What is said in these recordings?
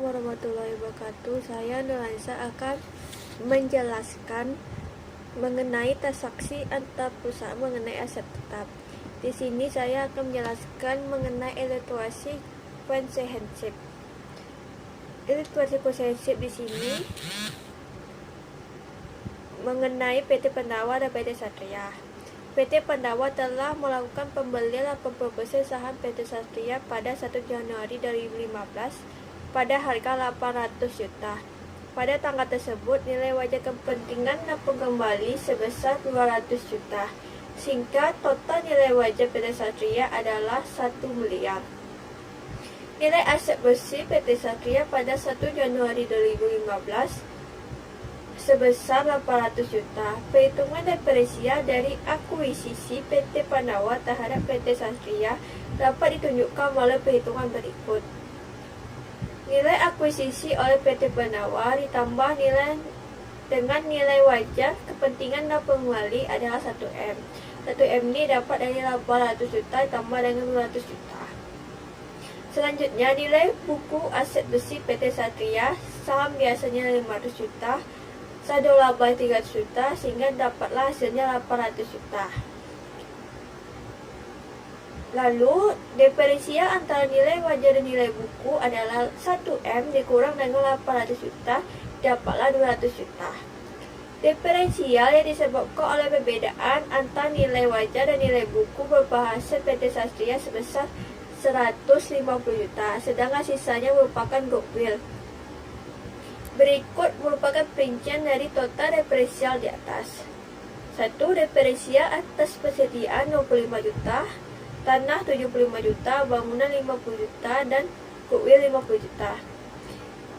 warahmatullahi wabarakatuh. Saya Nurlansa akan menjelaskan mengenai transaksi antar perusahaan mengenai aset tetap. Di sini saya akan menjelaskan mengenai evaluasi komprehensif. Evaluasi komprehensif di sini mengenai PT Pandawa dan PT Satria. PT Pandawa telah melakukan pembelian 80% saham PT Satria pada 1 Januari 2015 pada harga 800 juta. Pada tanggal tersebut, nilai wajar kepentingan dapur kembali sebesar 200 juta, sehingga total nilai wajar PT Satria adalah 1 miliar. Nilai aset bersih PT Satria pada 1 Januari 2015 sebesar 800 juta. Perhitungan diferensial dari akuisisi PT Pandawa terhadap PT Satria dapat ditunjukkan melalui perhitungan berikut. Nilai akuisisi oleh PT Pandawa ditambah dengan nilai wajar kepentingan dapur kembali adalah 1M. 1M ini dapat dari 800 juta ditambah dengan 200 juta. Selanjutnya, nilai buku aset bersih PT Satria, saham biasanya 500 juta, saldo laba 300 juta, sehingga dapatlah hasilnya 800 juta. Lalu, diferensial antara nilai wajar dan nilai buku adalah 1M dikurang dengan 800 juta, dapatlah 200 juta. Diferensial yang disebabkan oleh perbedaan antara nilai wajar dan nilai buku berupa hasil PT Satria sebesar 150 juta, sedangkan sisanya merupakan goodwill. Berikut merupakan perincian dari total diferensial di atas. 1. Diferensial atas persediaan 25 juta, tanah 75 juta, bangunan 50 juta, dan goodwill 50 juta.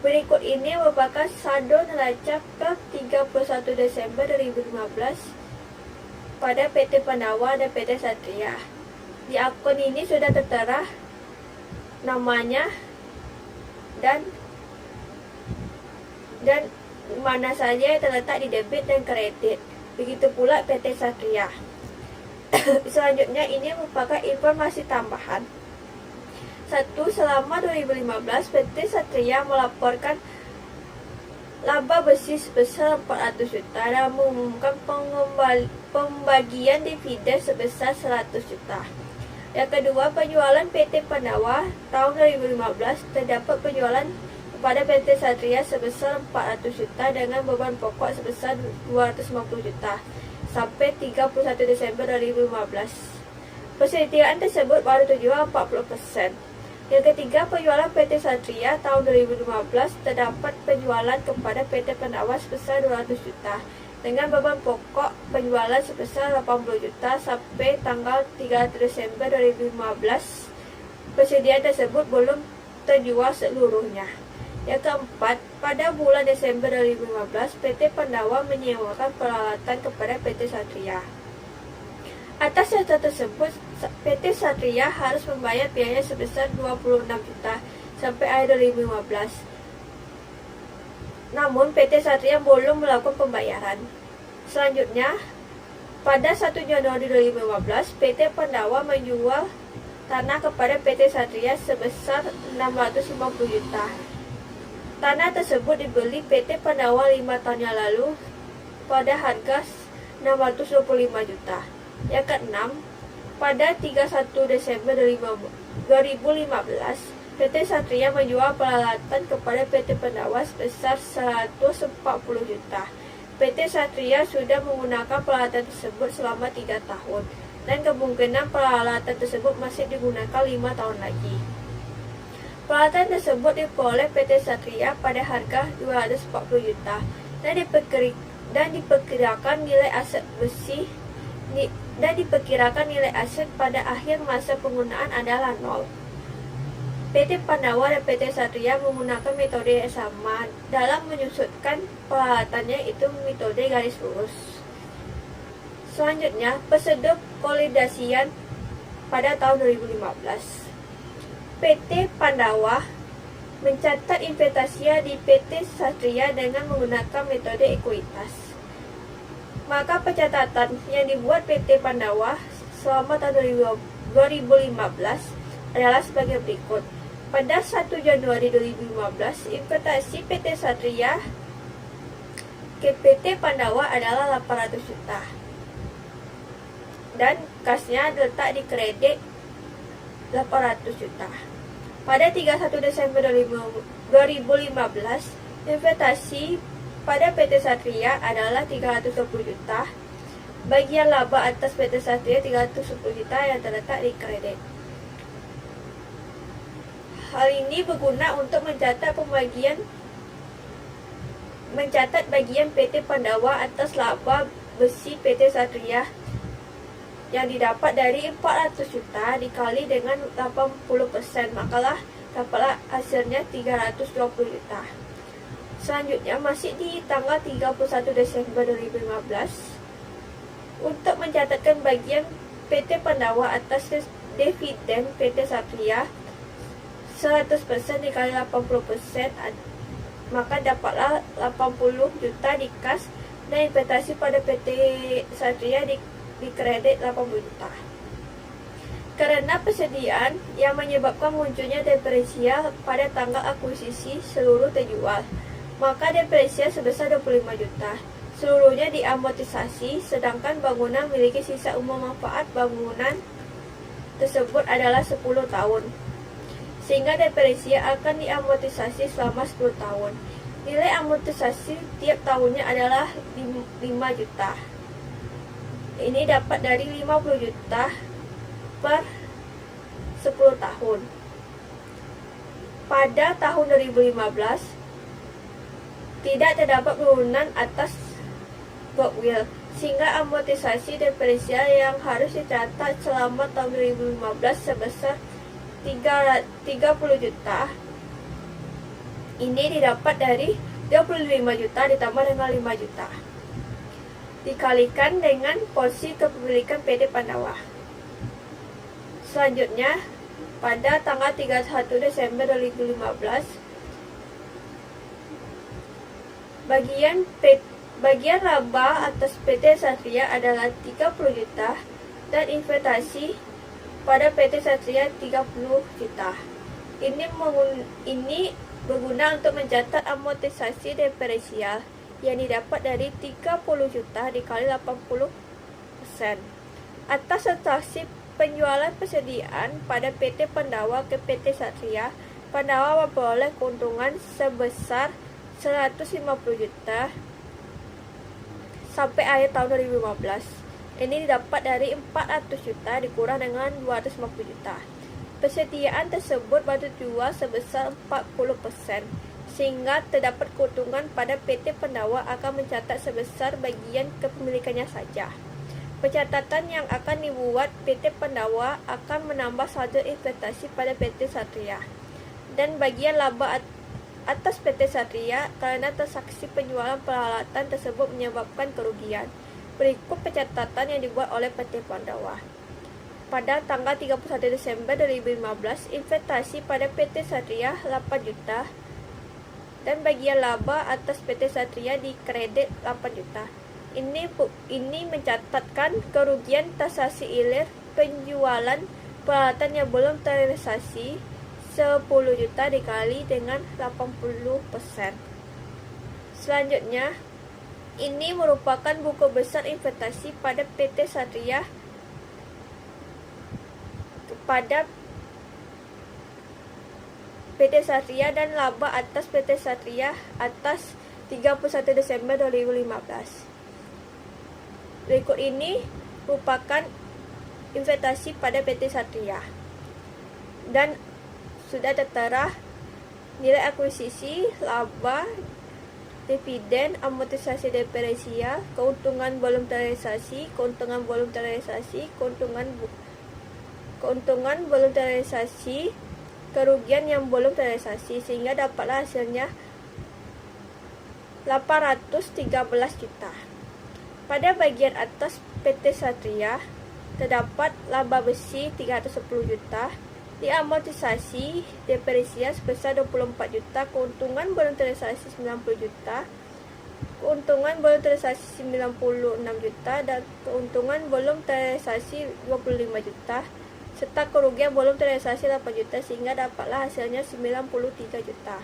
Berikut ini merupakan saldo neraca per 31 Desember 2015 pada PT Pandawa dan PT Satria. Di akun ini sudah tertera namanya dan mana saja yang terletak di debit dan kredit. Begitu pula PT Satria. Selanjutnya, ini merupakan informasi tambahan. 1. Selama 2015, PT Satria melaporkan laba bersih sebesar 400 juta dan mengumumkan pembagian dividen sebesar 100 juta. Yang kedua, penjualan PT Pandawa tahun 2015 terdapat penjualan kepada PT Satria sebesar 400 juta dengan beban pokok sebesar 250 juta sampai 31 Desember 2015. Persediaan tersebut baru terjual 40%. Yang ketiga, penjualan PT Satria tahun 2015 terdapat penjualan kepada PT Pandawa sebesar 200 juta dengan beban pokok penjualan sebesar 80 juta sampai tanggal 31 Desember 2015. Persediaan tersebut belum terjual seluruhnya. Yang keempat, pada bulan Desember 2015, PT Pandawa menyewakan peralatan kepada PT Satria. Atas data tersebut, PT Satria harus membayar biaya sebesar 26 juta sampai akhir 2015. Namun, PT Satria belum melakukan pembayaran. Selanjutnya, pada 1 Januari 2015, PT Pandawa menjual tanah kepada PT Satria sebesar 650 juta. Tanah tersebut dibeli PT Pandawa 5 tahun yang lalu pada harga 625 juta. Yang keenam, pada 31 Desember 2015, PT Satria menjual peralatan kepada PT Pandawa sebesar 140 juta. PT Satria sudah menggunakan peralatan tersebut selama 3 tahun, dan kemungkinan peralatan tersebut masih digunakan 5 tahun lagi. Peralatan tersebut diperoleh PT Satria pada harga 240 juta dan diperkirakan nilai aset bersih pada akhir masa penggunaan adalah 0. PT Pandawa dan PT Satria menggunakan metode yang sama dalam menyusutkan peralatannya, itu metode garis lurus. Selanjutnya, prosedur konsolidasian pada tahun 2015. PT Pandawa mencatat investasi di PT Satria dengan menggunakan metode ekuitas. Maka pencatatan yang dibuat PT Pandawa selama tahun 2015 adalah sebagai berikut. Pada 1 Januari 2015, investasi PT Satria ke PT Pandawa adalah 800 juta. Dan kasnya letak di kredit 800 juta. Pada 31 Desember 2015, investasi pada PT Satria adalah 320 juta. Bagian laba atas PT Satria 310 juta yang terletak di kredit. Hal ini berguna untuk mencatat bagian PT Pandawa atas laba besi PT Satria yang didapat dari 400 juta dikali dengan 80%, makalah dapatlah hasilnya 320 juta. Selanjutnya masih di tanggal 31 Desember 2015 untuk mencatatkan bagian PT Pandawa atas dividen PT Satria 100% dikali 80%, maka dapatlah 80 juta di kas dan investasi pada PT Satria di kredit 80 juta. Karena persediaan yang menyebabkan munculnya depresiasi pada tanggal akuisisi seluruh terjual, maka depresiasi sebesar 25 juta. Seluruhnya diamortisasi, sedangkan bangunan memiliki sisa umum manfaat bangunan tersebut adalah 10 tahun. Sehingga depresiasi akan diamortisasi selama 10 tahun. Nilai amortisasi tiap tahunnya adalah 5 juta. Ini dapat dari 50 juta per 10 tahun. Pada tahun 2015, tidak terdapat penurunan atas goodwill, sehingga amortisasi depresiasi yang harus dicatat selama tahun 2015 sebesar 30 juta. Ini didapat dari 25 juta ditambah dengan 5 juta. Dikalikan dengan porsi kepemilikan PT Pandawa. Selanjutnya, pada tanggal 31 Desember 2015, bagian laba atas PT Satria adalah 30 juta dan investasi pada PT Satria 30 juta. Ini berguna untuk mencatat amortisasi depresiasi yang didapat dari 30 juta dikali 80%. Atas transaksi penjualan persediaan pada PT Pandawa ke PT Satria, Pandawa memperoleh keuntungan sebesar 150 juta sampai akhir tahun 2015. Ini didapat dari 400 juta dikurang dengan 250 juta. Persediaan tersebut baru dijual sebesar 40%, sehingga terdapat keuntungan pada PT Pandawa akan mencatat sebesar bagian kepemilikannya saja. Pencatatan yang akan dibuat PT Pandawa akan menambah saldo investasi pada PT Satria dan bagian laba atas PT Satria karena transaksi penjualan peralatan tersebut menyebabkan kerugian. Berikut pencatatan yang dibuat oleh PT Pandawa. Pada tanggal 31 Desember 2015, investasi pada PT Satria 8 juta dan bagian laba atas PT Satria di kredit 8 juta. Ini mencatatkan kerugian transaksi hilir penjualan peralatan yang belum terrealisasi 10 juta dikali dengan 80%. Selanjutnya, ini merupakan buku besar investasi pada PT Satria kepada PT Satria dan laba atas PT Satria atas 31 Desember 2015. Berikut ini merupakan investasi pada PT Satria dan sudah tertera nilai akuisisi, laba, dividen, amortisasi depresiasi, keuntungan belum terrealisasi, keuntungan belum terrealisasi, keuntungan belum terrealisasi, kerugian yang belum terrealisasi, sehingga dapatlah hasilnya 813 juta. Pada bagian atas PT Satria terdapat laba besi 310 juta, diamortisasi depresiasi sebesar 24 juta, keuntungan belum terrealisasi 90 juta, keuntungan belum terrealisasi 96 juta, dan keuntungan belum terrealisasi 25 juta. serta kerugian belum terrealisasi 8 juta sehingga dapatlah hasilnya 93 juta.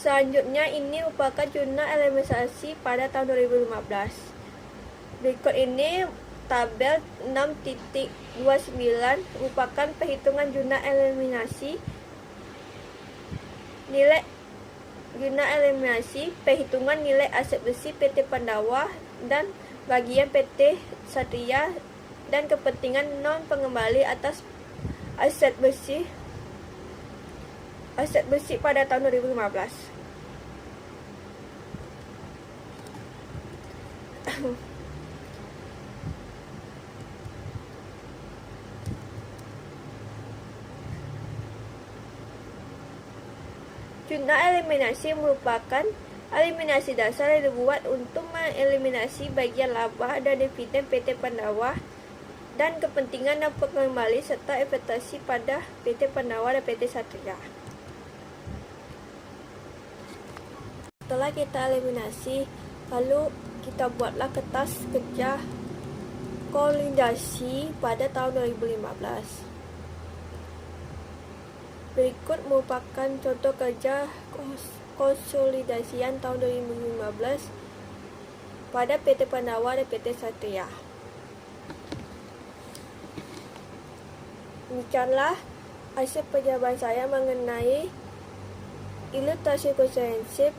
Selanjutnya ini merupakan jurnal eliminasi pada tahun 2015. Berikut ini tabel 6.29 merupakan perhitungan jurnal eliminasi. Nilai jurnal eliminasi perhitungan nilai aset besi PT Pandawa dan bagian PT Satria dan kepentingan non pengembali atas aset besi pada tahun 2015. Jurnal eliminasi merupakan eliminasi dasar yang dibuat untuk mengeliminasi bagian laba dan dividen PT Pandawa dan kepentingan dan pengembali serta investasi pada PT Pandawa dan PT Satria. Setelah kita eliminasi, lalu kita buatlah kertas kerja konsolidasi pada tahun 2015. Berikut merupakan contoh kerja konsolidasian tahun 2015 pada PT Pandawa dan PT Satria. Demikianlah hasil penjelasan saya mengenai ilustrasi komprehensif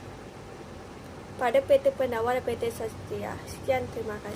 pada PT Pandawa dan PT Satria. Sekian, terima kasih.